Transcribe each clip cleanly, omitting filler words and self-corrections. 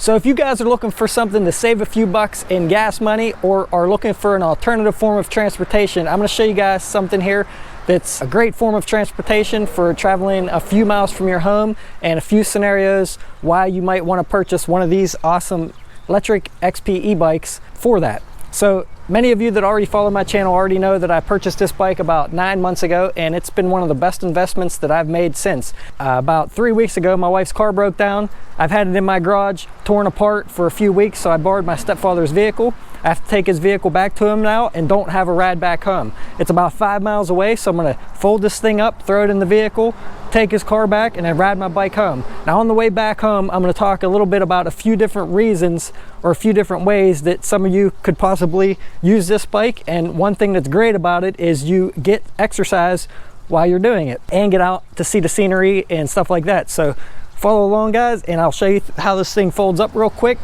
So if you guys are looking for something to save a few bucks in gas money or are looking for an alternative form of transportation, I'm going to show you guys something here that's a great form of transportation for traveling a few miles from your home, and a few scenarios why you might want to purchase one of these awesome electric XP e-bikes for that. So many of you that already follow my channel already know that I purchased this bike about 9 months ago, and it's been one of the best investments that I've made since. About 3 weeks ago, my wife's car broke down. I've had it in my garage, torn apart for a few weeks, so I borrowed my stepfather's vehicle. I have to take his vehicle back to him now and don't have a ride back home. It's about 5 miles away, so I'm gonna fold this thing up, throw it in the vehicle, take his car back, and then ride my bike home. Now on the way back home, I'm gonna talk a little bit about a few different reasons or a few different ways that some of you could possibly use this bike. And one thing that's great about it is you get exercise while you're doing it and get out to see the scenery and stuff like that. So follow along, guys, and I'll show you how this thing folds up real quick.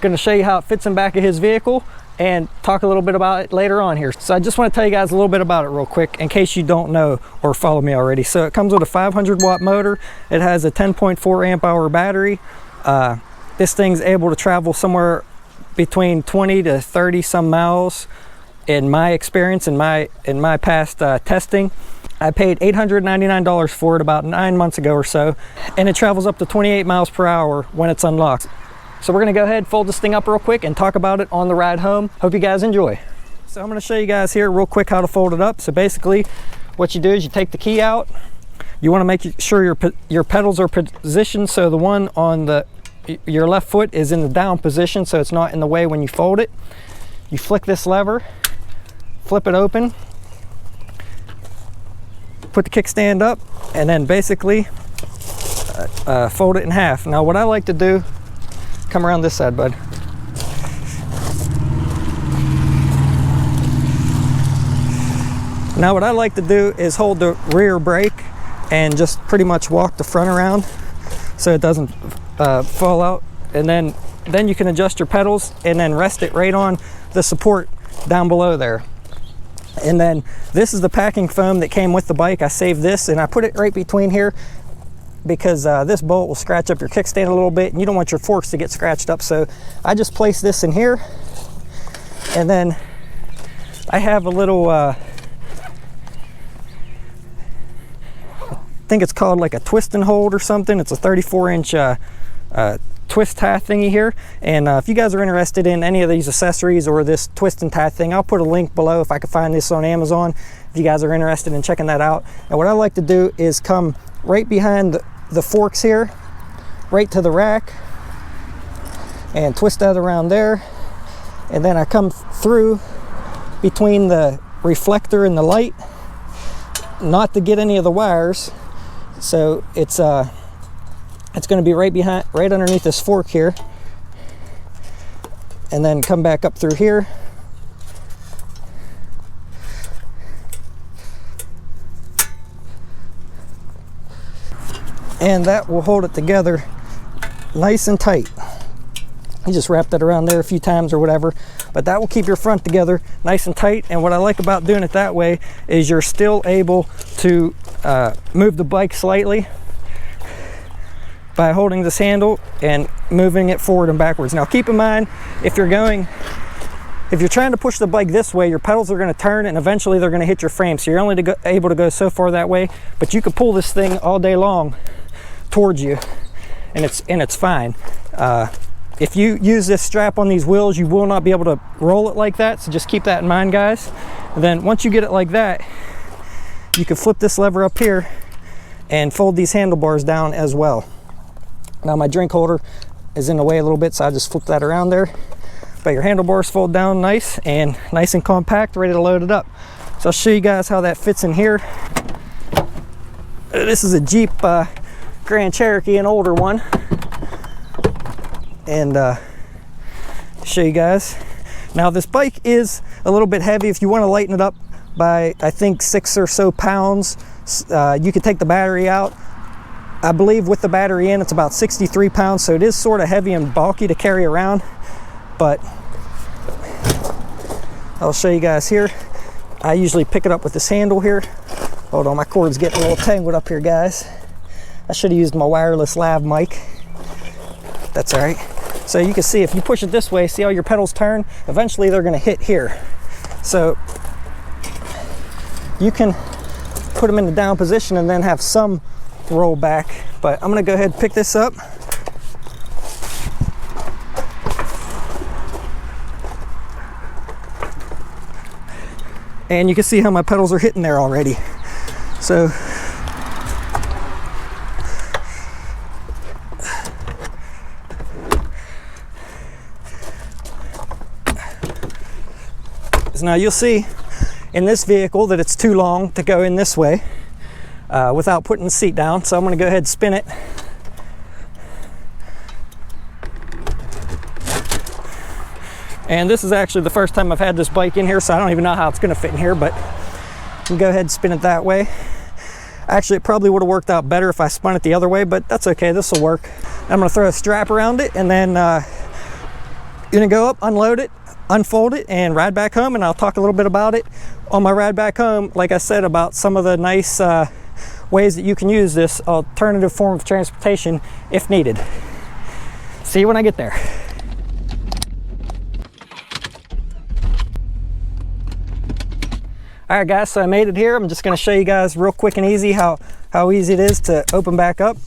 Going to show you how it fits in back of his vehicle and talk a little bit about it later on here. So I just want to tell you guys a little bit about it real quick in case you don't know or follow me already. So it comes with a 500 watt motor. It has a 10.4 amp hour battery. This thing's able to travel somewhere between 20 to 30 some miles in my experience, in my past testing. I paid $899 for it about 9 months ago or so, and it travels up to 28 miles per hour when it's unlocked. So we're gonna go ahead, fold this thing up real quick and talk about it on the ride home. Hope you guys enjoy. So I'm gonna show you guys here real quick how to fold it up. So basically what you do is you take the key out. You wanna make sure your pedals are positioned so the one on your left foot is in the down position so it's not in the way when you fold it. You flick this lever, flip it open, put the kickstand up, and then basically fold it in half. Now what I like to do, come around this side, bud. Now what I like to do is hold the rear brake and just pretty much walk the front around so it doesn't fall out, and then you can adjust your pedals and then rest it right on the support down below there. And then this is the packing foam that came with the bike. I saved this and I put it right between here because this bolt will scratch up your kickstand a little bit and you don't want your forks to get scratched up. So I just place this in here, and then I have a little I think it's called like a twist and hold or something. It's a 34-inch twist tie thingy here, and if you guys are interested in any of these accessories or this twist and tie thing, I'll put a link below if I can find this on Amazon if you guys are interested in checking that out. And what I like to do is come right behind the forks here, right to the rack, and twist that around there, and then I come through between the reflector and the light, not to get any of the wires. So it's going to be right underneath this fork here, and then come back up through here, and that will hold it together nice and tight. You just wrap that around there a few times or whatever, but that will keep your front together nice and tight. And what I like about doing it that way is you're still able to move the bike slightly by holding this handle and moving it forward and backwards. Now keep in mind, if you're trying to push the bike this way, your pedals are going to turn and eventually they're going to hit your frame. So you're only able to go so far that way, but you can pull this thing all day long towards you and it's fine. If you use this strap on these wheels, you will not be able to roll it like that, so just keep that in mind, guys. And then once you get it like that, you can flip this lever up here and fold these handlebars down as well. Now my drink holder is in the way a little bit, so I just flip that around there. But your handlebars fold down nice and compact, ready to load it up. So I'll show you guys how that fits in here. This is a Jeep Grand Cherokee, an older one. And show you guys. Now this bike is a little bit heavy. If you want to lighten it up by, I think, 6 or so pounds, you can take the battery out. I believe with the battery in, it's about 63 pounds, so it is sort of heavy and bulky to carry around, but I'll show you guys here. I usually pick it up with this handle here. Hold on, my cord's getting a little tangled up here, guys. I should have used my wireless lav mic. That's all right. So you can see if you push it this way, see how your pedals turn? Eventually they're gonna hit here. So you can put them in the down position and then have some roll back. But I'm gonna go ahead and pick this up. And you can see how my pedals are hitting there already. So now you'll see in this vehicle that it's too long to go in this way without putting the seat down. So I'm going to go ahead and spin it. And this is actually the first time I've had this bike in here, so I don't even know how it's going to fit in here, but I'm going to go ahead and spin it that way. Actually, it probably would have worked out better if I spun it the other way, but that's okay. This will work. I'm going to throw a strap around it, and then you're going to go up, unload it, unfold it, and ride back home. And I'll talk a little bit about it on my ride back home, like I said, about some of the nice ways that you can use this alternative form of transportation if needed. See you when I get there. All right guys, so I made it here. I'm just gonna show you guys real quick and easy how easy it is to open back up.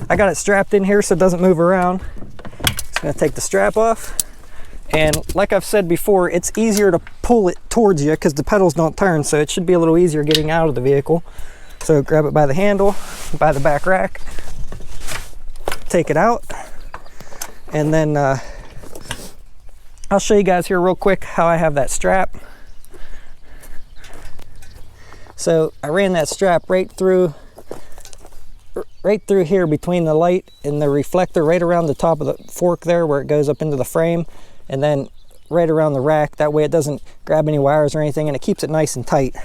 I got it strapped in here so it doesn't move around. Just gonna take the strap off. And like I've said before, it's easier to pull it towards you because the pedals don't turn, so it should be a little easier getting out of the vehicle. So grab it by the handle, by the back rack, take it out, and then I'll show you guys here real quick how I have that strap. So I ran that strap right through here between the light and the reflector, right around the top of the fork there where it goes up into the frame, and then right around the rack. That way it doesn't grab any wires or anything, and it keeps it nice and tight.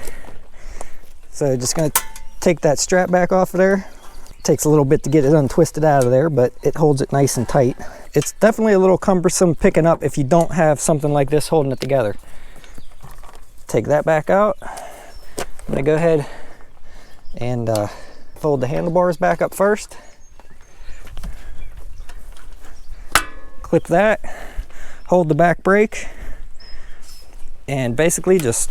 So just gonna take that strap back off of there. It takes a little bit to get it untwisted out of there, but it holds it nice and tight. It's definitely a little cumbersome picking up if you don't have something like this holding it together. Take that back out. I'm gonna go ahead and fold the handlebars back up first. Clip that, hold the back brake, and basically just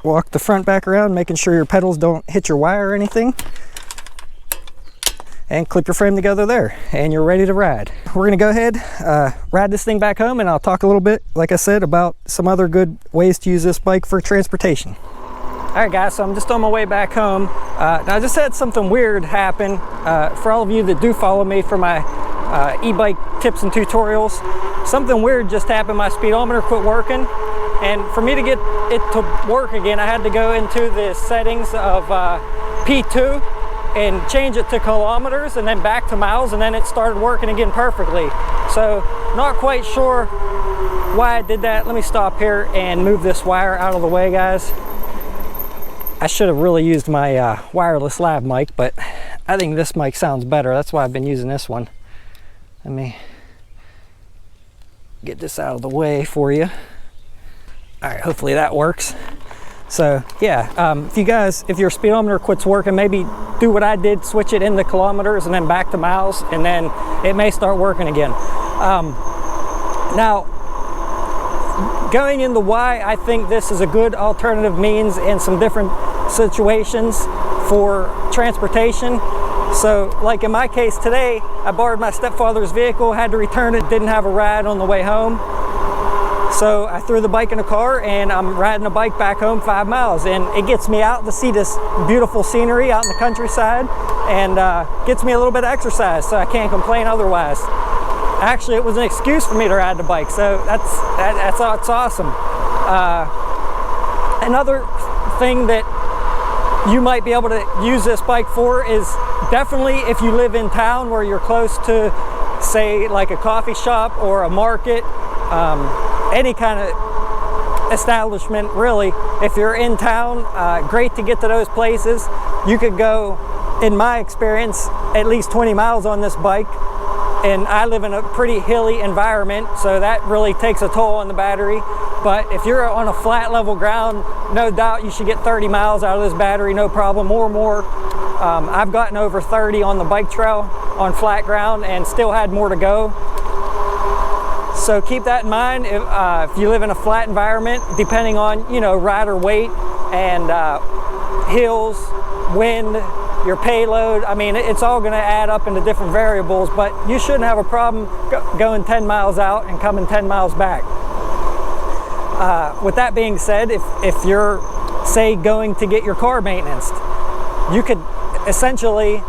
walk the front back around, making sure your pedals don't hit your wire or anything. And clip your frame together there, and you're ready to ride. We're gonna go ahead, ride this thing back home, and I'll talk a little bit, like I said, about some other good ways to use this bike for transportation. All right guys, so I'm just on my way back home. Now I just had something weird happen. For all of you that do follow me for my e-bike tips and tutorials, something weird just happened. My speedometer quit working, and for me to get it to work again, I had to go into the settings of P2 and change it to kilometers and then back to miles, and then it started working again perfectly. So not quite sure why I did that. Let me stop here and move this wire out of the way, guys. I should have really used my wireless lav mic, but I think this mic sounds better. That's why I've been using this one. Let me get this out of the way for you. All right, hopefully that works. So yeah, if your speedometer quits working, maybe do what I did, switch it into kilometers and then back to miles, and then it may start working again. Now, going into why I think this is a good alternative means in some different situations for transportation. So like in my case today, I borrowed my stepfather's vehicle, had to return it, didn't have a ride on the way home. So I threw the bike in the car and I'm riding a bike back home 5 miles, and it gets me out to see this beautiful scenery out in the countryside, and gets me a little bit of exercise, so I can't complain otherwise. Actually, it was an excuse for me to ride the bike, so that's awesome. Another thing that you might be able to use this bike for is definitely if you live in town where you're close to, say, like a coffee shop or a market, any kind of establishment really. If you're in town, great to get to those places. You could go, in my experience, at least 20 miles on this bike. And I live in a pretty hilly environment, so that really takes a toll on the battery. But if you're on a flat level ground, no doubt you should get 30 miles out of this battery, no problem, or more. I've gotten over 30 on the bike trail on flat ground and still had more to go. So keep that in mind if you live in a flat environment, depending on, you know, rider weight and hills, wind, your payload. I mean, it's all going to add up into different variables, but you shouldn't have a problem going 10 miles out and coming 10 miles back. With that being said, if you're, say, going to get your car maintained, you could essentially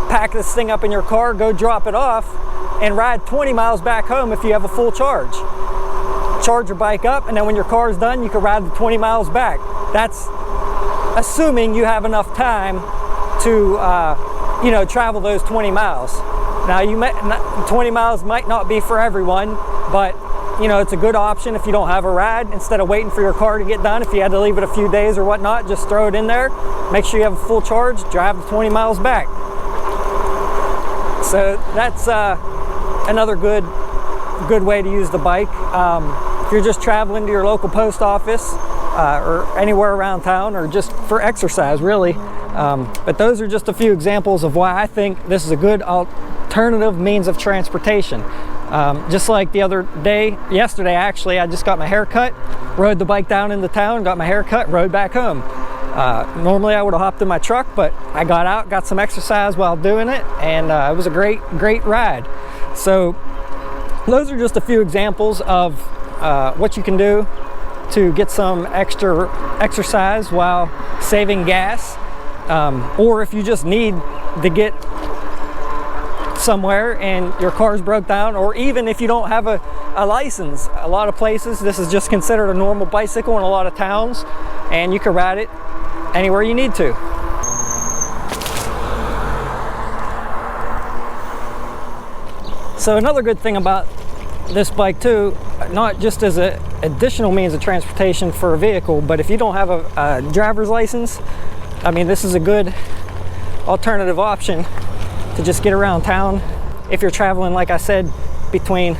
pack this thing up in your car, go drop it off, and ride 20 miles back home if you have a full charge. Charge your bike up, and then when your car is done, you can ride the 20 miles back. That's assuming you have enough time to, you know, travel those 20 miles. Now, 20 miles might not be for everyone, but you know, it's a good option if you don't have a ride. Instead of waiting for your car to get done, if you had to leave it a few days or whatnot, just throw it in there. Make sure you have a full charge, drive the 20 miles back. So that's another good way to use the bike. If you're just traveling to your local post office or anywhere around town, or just for exercise, really. But those are just a few examples of why I think this is a good alternative means of transportation. Just like the other day, yesterday actually, I just got my hair cut, rode the bike down into town, got my hair cut, rode back home. Normally I would have hopped in my truck, but I got out, got some exercise while doing it, and it was a great ride. So those are just a few examples of what you can do to get some extra exercise while saving gas, or if you just need to get somewhere and your car's broke down, or even if you don't have a license. A lot of places this is just considered a normal bicycle in a lot of towns, and you can ride it anywhere you need to. So another good thing about this bike too, not just as an additional means of transportation for a vehicle, but if you don't have a driver's license, I mean, this is a good alternative option to just get around town. If you're traveling, like I said, between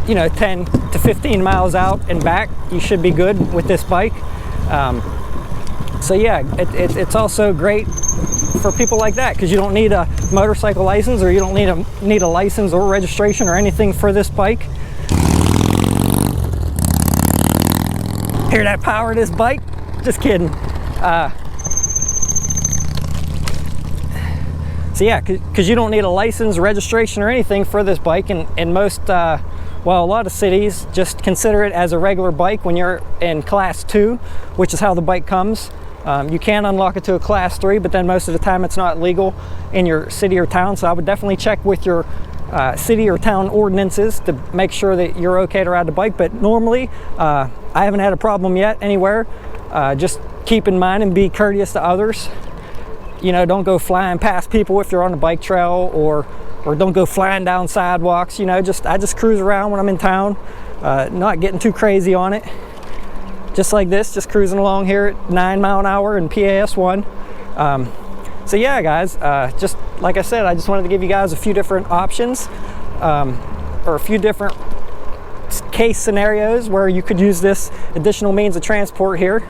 you know, 10 to 15 miles out and back, you should be good with this bike. So yeah, it's also great for people like that, because you don't need a motorcycle license, or you don't need a license or registration or anything for this bike. Hear that power of this bike? Just kidding. So yeah, because you don't need a license, registration, or anything for this bike, and most, well, a lot of cities just consider it as a regular bike when you're in class 2, which is how the bike comes. You can unlock it to a class 3, but then most of the time it's not legal in your city or town. So I would definitely check with your city or town ordinances to make sure that you're okay to ride the bike. But normally, I haven't had a problem yet anywhere. Just keep in mind and be courteous to others. You know, don't go flying past people if you're on a bike trail, or don't go flying down sidewalks. You know, I just cruise around when I'm in town, not getting too crazy on it. Just like this, just cruising along here at 9 mile an hour in PAS 1. So yeah, guys, just like I said, I just wanted to give you guys a few different options, or a few different case scenarios where you could use this additional means of transport here.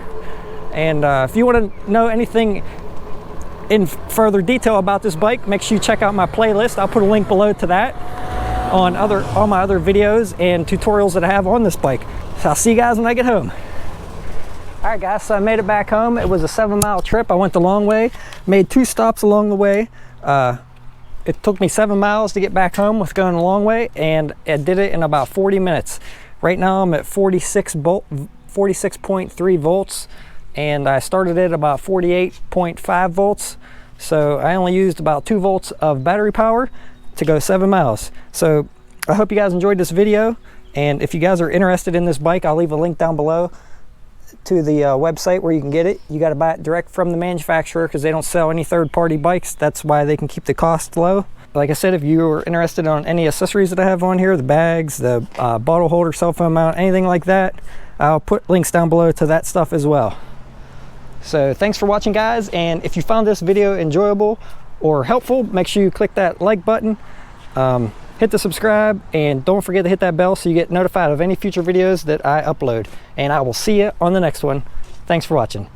And if you want to know anything in further detail about this bike, make sure you check out my playlist. I'll put a link below to that on all my other videos and tutorials that I have on this bike. So I'll see you guys when I get home. All right, guys, so I made it back home. It was a 7-mile trip. I went the long way, made 2 stops along the way. It took me 7 miles to get back home with going a long way, and I did it in about 40 minutes. Right now I'm at 46.3 volts, and I started at about 48.5 volts. So I only used about 2 volts of battery power to go 7 miles. So I hope you guys enjoyed this video, and if you guys are interested in this bike, I'll leave a link down below to the website where you can get it. You got to buy it direct from the manufacturer, because they don't sell any third-party bikes. That's why they can keep the cost low. Like I said, if you are interested on any accessories that I have on here, the bags, the bottle holder, cell phone mount, anything like that, I'll put links down below to that stuff as well. So thanks for watching, guys, and if you found this video enjoyable or helpful, make sure you click that like button, hit the subscribe, and don't forget to hit that bell so you get notified of any future videos that I upload. And I will see you on the next one. Thanks for watching.